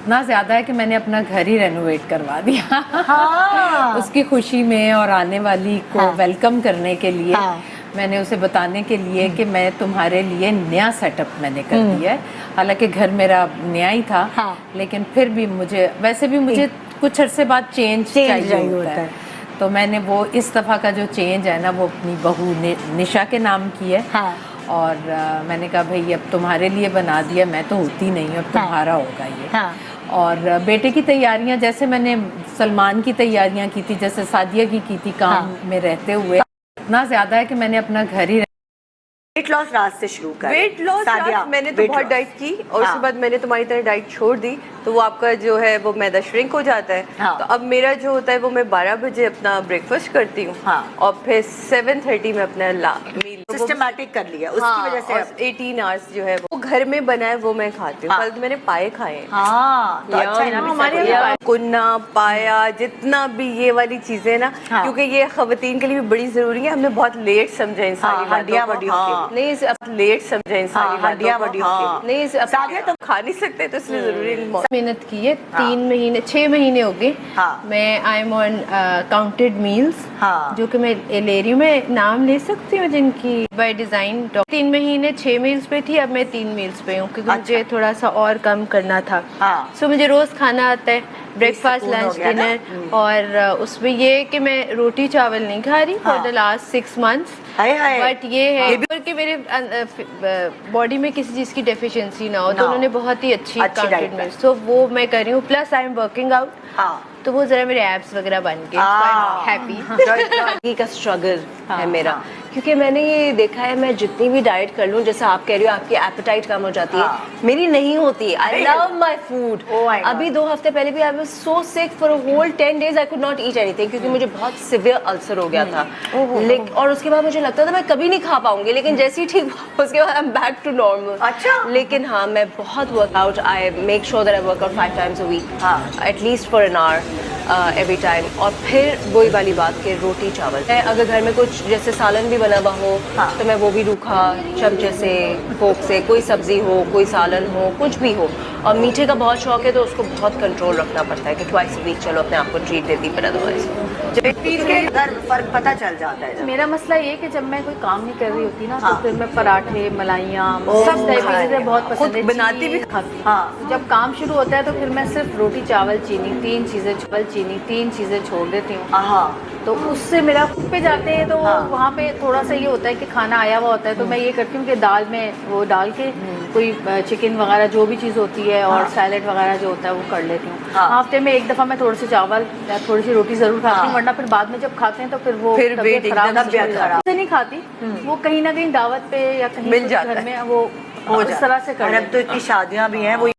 इतना ज्यादा है कि मैंने अपना घर ही रेनोवेट करवा दिया। हाँ। उसकी खुशी में और आने वाली को वेलकम करने के लिए मैंने उसे बताने के लिए कि मैं तुम्हारे लिए नया सेटअप मैंने कर दिया है। हालांकि घर मेरा नया ही था, लेकिन फिर भी मुझे कुछ अरसे बाद चेंज चाहिए होता है। तो मैंने वो इस दफ़ा का जो चेंज है ना वो अपनी बहू निशा के नाम की है। और मैंने कहा भाई अब तुम्हारे लिए बना दिया, मैं तो होती नहीं, अब तुम्हारा होगा ये। और बेटे की तैयारियां जैसे मैंने सलमान की तैयारियां की थी, जैसे सादिया की थी काम में रहते हुए, इतना ज्यादा है कि मैंने अपना घर ही वेट लॉस रात से शुरू कर। वेट लॉस मैंने तो बहुत डाइट की और उसके बाद मैंने तुम्हारी तरह डाइट छोड़ दी, तो वो आपका जो है वो मैदा श्रिंक हो जाता है। तो अब मेरा जो होता है वो मैं 12 बजे अपना ब्रेकफास्ट करती हूँ और फिर 7:30 में अपना मील सिस्टमैटिक कर लिया, उसकी वजह से 18 आवर्स जो है वो घर में बना है वो मैं खाती हूँ। कल मैंने पाए खाए, तो अच्छा है ना हमारे कुन्ना पाया जितना भी ये वाली चीजें ना, क्योंकि ये खवातीन के लिए भी बड़ी जरूरी है। हमने बहुत लेट समझा इन सारी बातों को, नहीं लेट समझा इन सारी हड्डियां बड़ी होती नहीं सादिया तो खा नहीं सकते, तो इसलिए जरूरी मेहनत की है। 6 महीने हो गए मैं I am on counted meals, जो कि मैं ले रही हूँ। मैं नाम ले सकती हूँ जिनकी बाय डिजाइन। 3 महीने 6 मील्स पे थी, अब मैं 3 मील्स पे हूँ क्योंकि मुझे थोड़ा सा और कम करना था। सो मुझे रोज खाना आता है, ब्रेकफास्ट लंच डिनर, और उसमें ये कि मैं रोटी चावल नहीं खा रही for the last 6 months. But ये है कि मेरे बॉडी में किसी चीज़ की डेफिशिएंसी ना हो, तो उन्होंने बहुत ही अच्छी काउंटेड मील्स, तो वो मैं कर रही हूँ। Plus I am working out, तो वो जरा मेरे एब्स वगैरह बन के हैप्पी का स्ट्रगल है मेरा, क्योंकि मैंने ये देखा है मैं जितनी भी डाइट कर लूँ, जैसे आप कह रही हो आपकी एपेटाइट कम हो जाती है, मेरी नहीं होती। I love my food. अभी 2 हफ्ते पहले भी I was so sick for a whole 10 days I could not eat anything, क्योंकि मुझे बहुत सिवियर अल्सर हो गया था। और उसके बाद मुझे लगता था मैं कभी नहीं खा पाऊंगी, लेकिन जैसे ही ठीक उसके बाद I am back to normal. अच्छा। लेकिन हाँ, मैं बहुत workout, I make sure that I work out 5 times a week, at least for an hour every time. और फिर वही वाली बात के रोटी चावल, अगर घर में कुछ जैसे सालन भी बना हुआ हो तो मैं वो भी रूखा चमचे से फोक से, कोई सब्जी हो कोई सालन हो कुछ भी हो। और मीठे का बहुत शौक है तो उसको बहुत कंट्रोल रखना पड़ता है कि ट्वाइस अ वीक चलो अपने आप को ट्रीट देती, पर अदरवाइज फर्क पता चल जाता है। मेरा मसला ये कि जब मैं कोई काम नहीं कर रही होती ना, तो फिर मैं पराठे malaइयाँ सब चीज़ें बहुत पसंद है, बनाती भी खाती। जब काम शुरू होता है तो फिर मैं सिर्फ रोटी चावल चीनी 3 चीज़ें, चावल चीनी 3 चीज़ें छोड़ देती हूँ। तो उससे मेरा खुद पे जाते हैं, तो वहाँ पे थोड़ा सा ये होता है कि खाना आया हुआ होता है, तो मैं ये करती हूँ कि दाल में वो डाल के कोई चिकन वगैरह जो भी चीज़ होती है और सैलेड वगैरह जो होता है वो कर लेती हूँ। हफ्ते में एक दफ़ा मैं थोड़े से चावल या थोड़ी सी रोटी ज़रूर खाती हूँ, वरना फिर बाद में जब खाते हैं तो फिर वो तबीयत खराब नहीं खाती, वो कहीं ना कहीं दावत पे या कहीं घर में वो इस तरह से कर। अब तो इतनी शादियाँ भी हैं वो